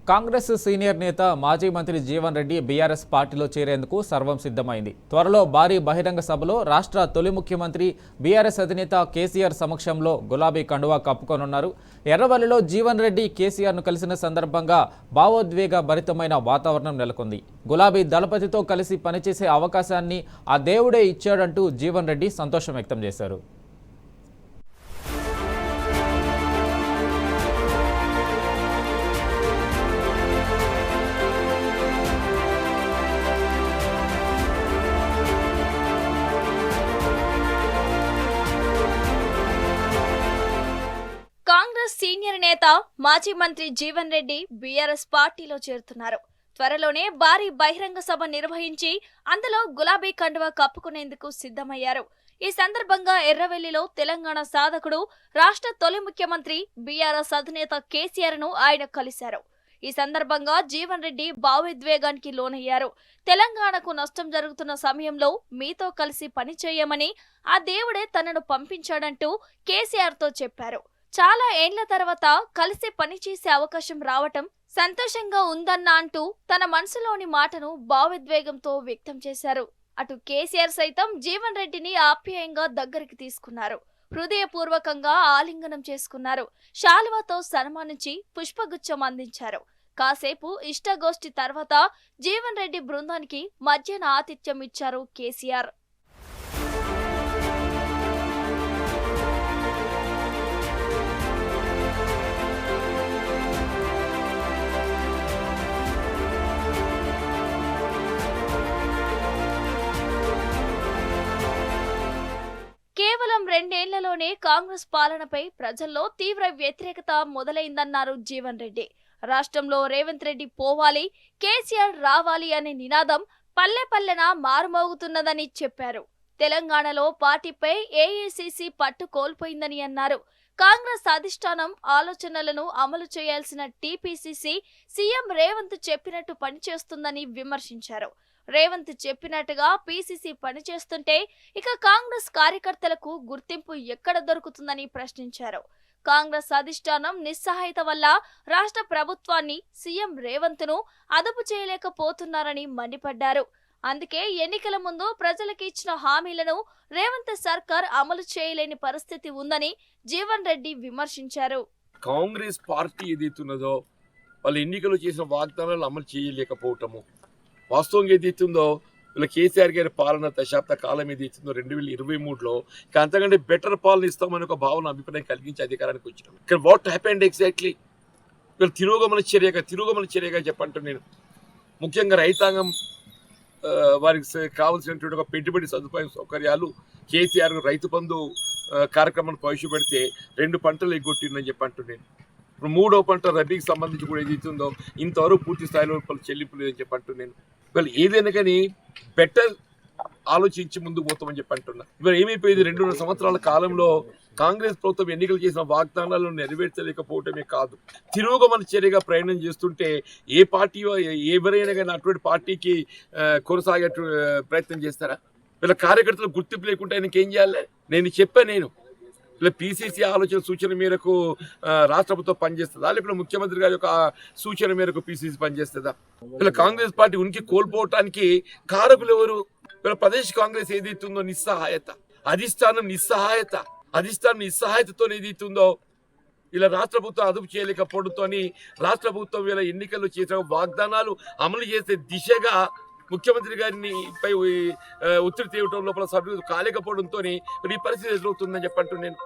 Congress senior నేత మాజీ Mantri Jeevan Reddy BRS పార్టీలో చేరేందుకు సర్వం సిద్ధమైంది. త్వరలో భారీ బహిరంగ సభలో రాష్ట్ర తొలి ముఖ్యమంత్రి బీఆర్ఎస్ అధినేత కేసీఆర్ సమక్షంలో గులాబీ కండువా కప్పుకోనున్నారు. ఎర్రవల్లిలో జీవన్ రెడ్డి కేసీఆర్ను కలిసిన సందర్భంగా భావోద్వేగ భరితమైన వాతావరణం నెలకొంది. గులాబీ దళపతితో కలిసి పనిచేసే అవకాశాన్ని ఆ దేవుడే ఇచ్చాడంటూ జీవన్ రెడ్డి సంతోషం వ్యక్తం చేశారు. కాంగ్రెస్ సీనియర్ నేత మాజీ మంత్రి జీవన్ రెడ్డి బీఆర్ఎస్ పార్టీలో చేరుతున్నారు. త్వరలోనే భారీ బహిరంగ సభ నిర్వహించి అందులో గులాబీ కండువా కప్పుకునేందుకు సిద్ధమయ్యారు. ఈ సందర్భంగా ఎర్రవెల్లిలో తెలంగాణ సాధకుడు, రాష్ట్ర తొలి ముఖ్యమంత్రి బీఆర్ఎస్ అధినేత కేసీఆర్ ను ఆయన కలిశారు. ఈ సందర్భంగా జీవన్ రెడ్డి భావోద్వేగానికి లోనయ్యారు. తెలంగాణకు నష్టం జరుగుతున్న సమయంలో మీతో కలిసి పనిచేయమని ఆ దేవుడే తనను పంపించాడంటూ కేసీఆర్ తో చెప్పారు. చాలా ఏండ్ల తర్వాత కలిసి పనిచేసే అవకాశం రావటం సంతోషంగా ఉందన్నా అంటూ తన మనసులోని మాటను భావోద్వేగంతో వ్యక్తం చేశారు. అటు కేసీఆర్ సైతం జీవన్ రెడ్డిని ఆప్యాయంగా దగ్గరికి తీసుకున్నారు. హృదయపూర్వకంగా ఆలింగనం చేసుకున్నారు. శాలువాతో సన్మానించి పుష్పగుచ్చం అందించారు. కాసేపు ఇష్టగోష్ఠి తర్వాత జీవన్ రెడ్డి బృందానికి మధ్యాహ్న ఆతిథ్యం ఇచ్చారు కేసీఆర్. కేవలం 2 ఏళ్లలోనే కాంగ్రెస్ పాలనపై ప్రజల్లో తీవ్ర వ్యతిరేకత మొదలైందన్నారు జీవన్ రెడ్డి. రాష్ట్రంలో రేవంత్ రెడ్డి పోవాలి, కేసీఆర్ రావాలి అనే నినాదం పల్లె పల్లెన మారుమోగుతున్నదని చెప్పారు. తెలంగాణలో పార్టీపై ఏఐసీసీ పట్టు కోల్పోయిందని అన్నారు. కాంగ్రెస్ అధిష్టానం ఆలోచనలను అమలు చేయాల్సిన టీపీసీసీ సీఎం రేవంత్ చెప్పినట్టు పనిచేస్తుందని విమర్శించారు. రేవంత్ చెప్పినట్టుగా పీసీసీ పనిచేస్తుంటే ఇక కాంగ్రెస్ కార్యకర్తలకు గుర్తింపు ఎక్కడ దొరుకుతుందని ప్రశ్నించారు. కాంగ్రెస్ అధిష్టానం నిస్సహాయత వల్ల రాష్ట్ర ప్రభుత్వాన్ని, సీఎం రేవంత్ ను అదుపు చేయలేకపోతున్నారని మండిపడ్డారు. అందుకే ఎన్నికల ముందు ప్రజలకు ఇచ్చిన హామీలను రేవంత్ సర్కార్ అమలు చేయలేని పరిస్థితి ఉందని జీవన్ రెడ్డి విమర్శించారు. కాంగ్రెస్ పార్టీ ఏదైతున్నదో వాళ్ళు ఎన్నికలు చేసిన వాగ్దానాలు అమలు చేయలేకపోవటము, వాస్తవంగా ఏదైతుందో వీళ్ళ కేసీఆర్ గారి పాలన దశాబ్ద కాలం ఏదైతుందో 2023లో అంతకంటే బెటర్ పాలన ఇస్తామని ఒక భావన, అభిప్రాయం కలిగించి అధికారానికి వచ్చినాం. ఇక్కడ వాట్ హ్యాపెండ్ ఎగ్జాక్ట్లీ వీళ్ళు తిరోగమన చర్యగా చెప్పంటాను నేను. ముఖ్యంగా రైతాంగం వారికి కావాల్సినటువంటి ఒక పెట్టుబడి సౌకర్యాలు కేసీఆర్ రైతు బంధు కార్యక్రమాన్ని ప్రవేశపెడితే 2 పంటలు ఎగ్గొట్టిందని చెప్పంటాను నేను. ఇప్పుడు 3వ పంట రబీకి సంబంధించి కూడా ఏదైతుందో ఇంతవరకు పూర్తి స్థాయిలో చెల్లింపు లేదని చెప్పంటాను నేను. వాళ్ళు ఏదైనా కానీ బెటర్ ఆలోచించి ముందుకు పోతామని చెప్పి అంటున్నా. ఇవాళ ఏమైపోయింది, 2.5 సంవత్సరాల కాలంలో కాంగ్రెస్ ప్రభుత్వం ఎన్నికలు చేసిన వాగ్దానాలను నెరవేర్చలేకపోవటమే కాదు, తిరోగమన చర్యగా ప్రయాణం చేస్తుంటే ఏ పార్టీ ఎవరైనా కానీ అటువంటి పార్టీకి కొనసాగే ప్రయత్నం చేస్తారా? వీళ్ళ కార్యకర్తలు గుర్తింపు లేకుంటే ఆయనకి ఏం చేయాలి? నేను ఇలా పీసీసీ ఆలోచన సూచన మేరకు రాష్ట్ర ప్రభుత్వం పనిచేస్తుందా, లేకపోతే ముఖ్యమంత్రి గారి యొక్క సూచన మేరకు పీసీసీ పనిచేస్తుందా? ఇలా కాంగ్రెస్ పార్టీ ఉనికి కోల్పోవటానికి కారకులు ఎవరు? ఇలా ప్రదేశ్ కాంగ్రెస్ ఏదైతుందో నిస్సహాయత, అధిష్టానం నిస్సహాయతతో ఏదైతుందో ఇలా రాష్ట్ర ప్రభుత్వం అదుపు చేయలేకపోవడంతో రాష్ట్ర ప్రభుత్వం ఇలా ఎన్నికల్లో చేసిన వాగ్దానాలు అమలు చేసే దిశగా ముఖ్యమంత్రి గారిని పై ఒత్తిడి తేవటం లోపల సభ్యులు కాలేకపోవడంతో ఈ పరిస్థితి ఎదురవుతుందని చెప్పంటూ నేను.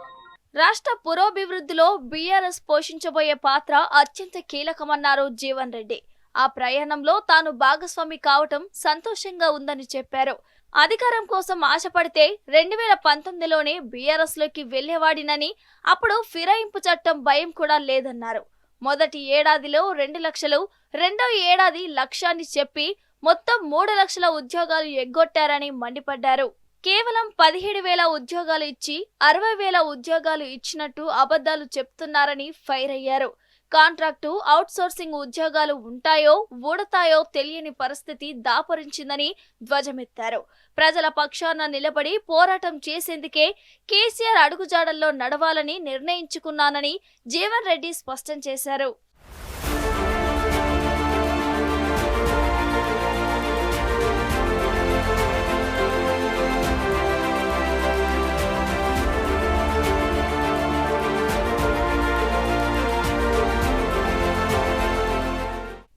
రాష్ట్ర పురోభివృద్ధిలో బీఆర్ఎస్ పోషించబోయే పాత్ర అత్యంత కీలకమన్నారు జీవన్ రెడ్డి. ఆ ప్రయాణంలో తాను భాగస్వామి కావటం సంతోషంగా ఉందని చెప్పారు. అధికారం కోసం ఆశపడితే 2019లోనే బీఆర్ఎస్ లోకి వెళ్లేవాడినని, అప్పుడు ఫిరాయింపు చట్టం భయం కూడా లేదన్నారు. మొదటి ఏడాదిలో 2 లక్షలు, రెండో ఏడాది లక్ష్యాన్ని చెప్పి మొత్తం 3 లక్షల ఉద్యోగాలు ఎగ్గొట్టారని మండిపడ్డారు. కేవలం 17,000 ఉద్యోగాలు ఇచ్చి 60,000 ఉద్యోగాలు ఇచ్చినట్టు అబద్ధాలు చెప్తున్నారని ఫైర్ అయ్యారు. కాంట్రాక్టు, అవుట్సోర్సింగ్ ఉద్యోగాలు ఉంటాయో ఊడతాయో తెలియని పరిస్థితి దాపరించిందని ధ్వజమెత్తారు. ప్రజల పక్షాన నిలబడి పోరాటం చేసేందుకే కేసీఆర్ అడుగుజాడల్లో నడవాలని నిర్ణయించుకున్నానని జీవన్ రెడ్డి స్పష్టం చేశారు.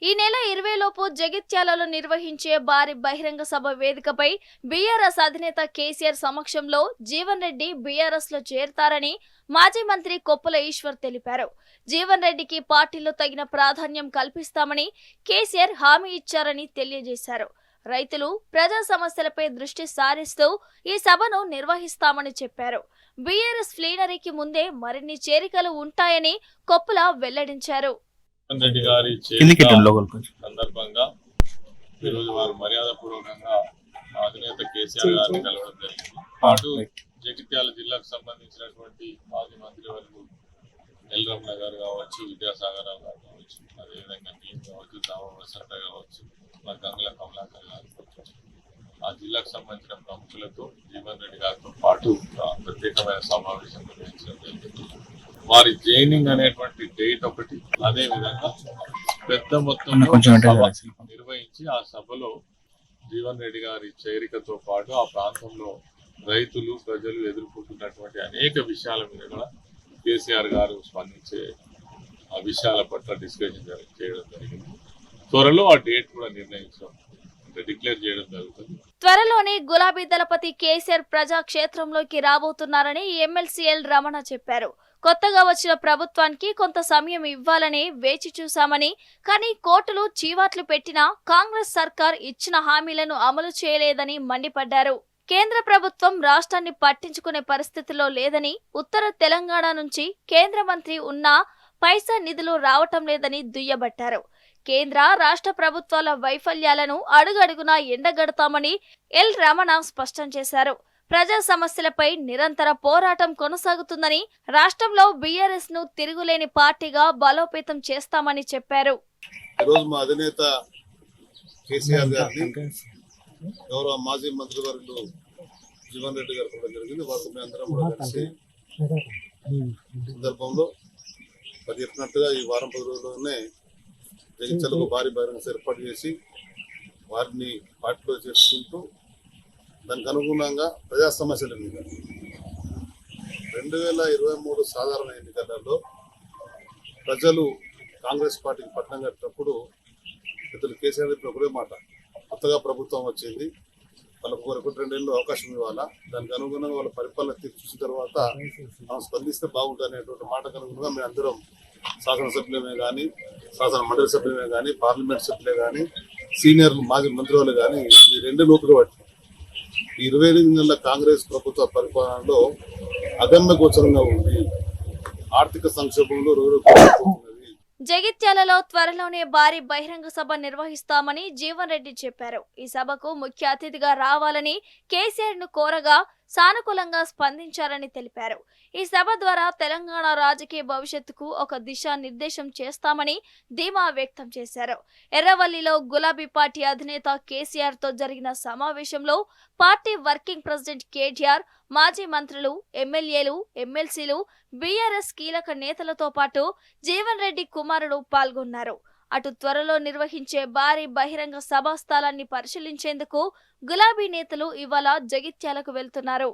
ఈ నెల 20 లోపు జగిత్యాలలో నిర్వహించే భారీ బహిరంగ సభ వేదికపై బీఆర్ఎస్ అధినేత కేసీఆర్ సమక్షంలో జీవన్ రెడ్డి బీఆర్ఎస్ లో చేరతారని మాజీ మంత్రి కొప్పుల ఈశ్వర్ తెలిపారు. జీవన్ రెడ్డికి పార్టీలో తగిన ప్రాధాన్యం కల్పిస్తామని కేసీఆర్ హామీ ఇచ్చారని తెలియజేశారు. రైతులు ప్రజా సమస్యలపై దృష్టి సారిస్తూ ఈ సభను నిర్వహిస్తామని చెప్పారు. బీఆర్ఎస్ ప్లీనరీకి ముందే మరిన్ని చేరికలు ఉంటాయని కొప్పుల వెల్లడించారు. రెడ్డి గారి సందర్భంగా ఈరోజు వారు మర్యాదపూర్వకంగా అధినేత కేసీఆర్ గారిని కలవడం జరిగింది. పాటు జగిత్యాల జిల్లాకు సంబంధించినటువంటి మాజీ మంత్రి వర్గు ఎల్ రమణ గారు కావచ్చు, విద్యాసాగర్ రావు గారు కావచ్చు, అదేవిధంగా నేను కావచ్చు, దావ వసంత కావచ్చు, మా గంగుల కమలాకర్ గారు, ఆ జిల్లాకు సంబంధించిన ప్రముఖులతో జీవన్ రెడ్డి గారితో పాటు ప్రత్యేకమైన సమావేశం నిర్వహించడం జరిగింది. వారి జైనింగ్ అనేటువంటి డేట్ ఒకటి, అదే విధంగా పెద్ద మొత్తంలో నిర్వహించి ఆ సభలో జీవన్ రెడ్డి గారి చేరికతో పాటు ఆ ప్రాంతంలో రైతులు ప్రజలు ఎదుర్కొంటున్నటువంటి అనేక విషయాల మీద కూడా కేసీఆర్ గారు స్పందించే ఆ విషయాల పట్ల డిస్కషన్ చేయడం జరిగింది. త్వరలో ఆ డేట్ కూడా నిర్ణయించడం డిక్లేర్ చేయడం జరుగుతుంది. త్వరలోనే గులాబీ దళపతి కేసీఆర్ ప్రజాక్షేత్రంలోకి రాబోతున్నారని ఎమ్మెల్సీ ఎల్ రమణ చెప్పారు. కొత్తగా వచ్చిన ప్రభుత్వానికి కొంత సమయం ఇవ్వాలని వేచి చూశామని, కానీ కోర్టులు చీవాట్లు పెట్టినా కాంగ్రెస్ సర్కార్ ఇచ్చిన హామీలను అమలు చేయలేదని మండిపడ్డారు. కేంద్ర ప్రభుత్వం రాష్ట్రాన్ని పట్టించుకునే పరిస్థితిలో లేదని, ఉత్తర తెలంగాణ నుంచి కేంద్ర మంత్రి ఉన్నా పైసా నిధులు రావటం లేదని దుయ్యబట్టారు. కేంద్ర రాష్ట్ర ప్రభుత్వాల వైఫల్యాలను అడుగడుగునా ఎండగడతామని ఎల్ రమణ స్పష్టం చేశారు. ప్రజా సమస్యలపై నిరంతర పోరాటం కొనసాగుతుందని, రాష్ట్రంలో బీఆర్ఎస్ ను తిరుగులేని పార్టీగా బలోపేతం చేస్తామని చెప్పారు. ఈరోజు మా అధినేత కేసీఆర్ గారిని గౌరవ మాజీ మంత్రివర్యులు జీవన్ రెడ్డి గారు కూడా జరిగింది. వారు మేము అందరం కూడా కలిసి సందర్భంలో మరి చెప్పినట్టుగా ఈ వారం 10 రోజుల్లోనే జగిత్యాలకు భారీ బహిరంగ ఏర్పాటు చేసి వారిని పార్టీలో చేసుకుంటూ దానికి అనుగుణంగా ప్రజా సమస్యల మీద 2023 సాధారణ ఎన్నికలలో ప్రజలు కాంగ్రెస్ పార్టీకి పట్టం కట్టినప్పుడు ఇతరులు కేసీఆర్ చెప్పిన ఒకటే మాట, కొత్తగా ప్రభుత్వం వచ్చింది, వాళ్ళకు 2 ఏళ్ళు అవకాశం ఇవ్వాలా, దానికి అనుగుణంగా వాళ్ళ పరిపాలన చూసిన తర్వాత మనం స్పందిస్తే బాగుంటుంది అనేటువంటి మాటకు అనుగుణంగా మేము అందరం శాసనసభ్యులమే కానీ, శాసన మండలి సభ్యులమే కానీ, పార్లమెంట్ సభ్యులే కానీ, సీనియర్ మాజీ మంత్రి వాళ్ళు కానీ ఈ 2 నూతులు పట్టినాం. ఈ 25 నెలల కాంగ్రెస్ ప్రభుత్వ పరిపాలనలో అగమ్య గోచరంగా ఉంది. ఆర్థిక సంక్షోభంలో రోజు జగిత్యాలలో త్వరలోనే భారీ బహిరంగ సభ నిర్వహిస్తామని జీవన్ రెడ్డి చెప్పారు. ఈ సభకు ముఖ్య అతిథిగా రావాలని కేసీఆర్ ను కోరగా సానుకూలంగా స్పందించారని తెలిపారు. ఈ సభ ద్వారా తెలంగాణ రాజకీయ భవిష్యత్తుకు ఒక దిశా నిర్దేశం చేస్తామని ధీమా వ్యక్తం చేశారు. ఎర్రవల్లిలో గులాబీ పార్టీ అధినేత కేసీఆర్ తో జరిగిన సమావేశంలో పార్టీ వర్కింగ్ ప్రెసిడెంట్ కేటీఆర్, మాజీ మంత్రులు, ఎమ్మెల్యేలు, ఎమ్మెల్సీలు, బీఆర్ఎస్ కీలక నేతలతో పాటు జీవన్ రెడ్డి కుమారుడు పాల్గొన్నారు. అటు త్వరలో నిర్వహించే భారీ బహిరంగ సభా స్థలాన్ని పరిశీలించేందుకు గులాబీ నేతలు ఇవాళ జగిత్యాలకు వెళ్తున్నారు.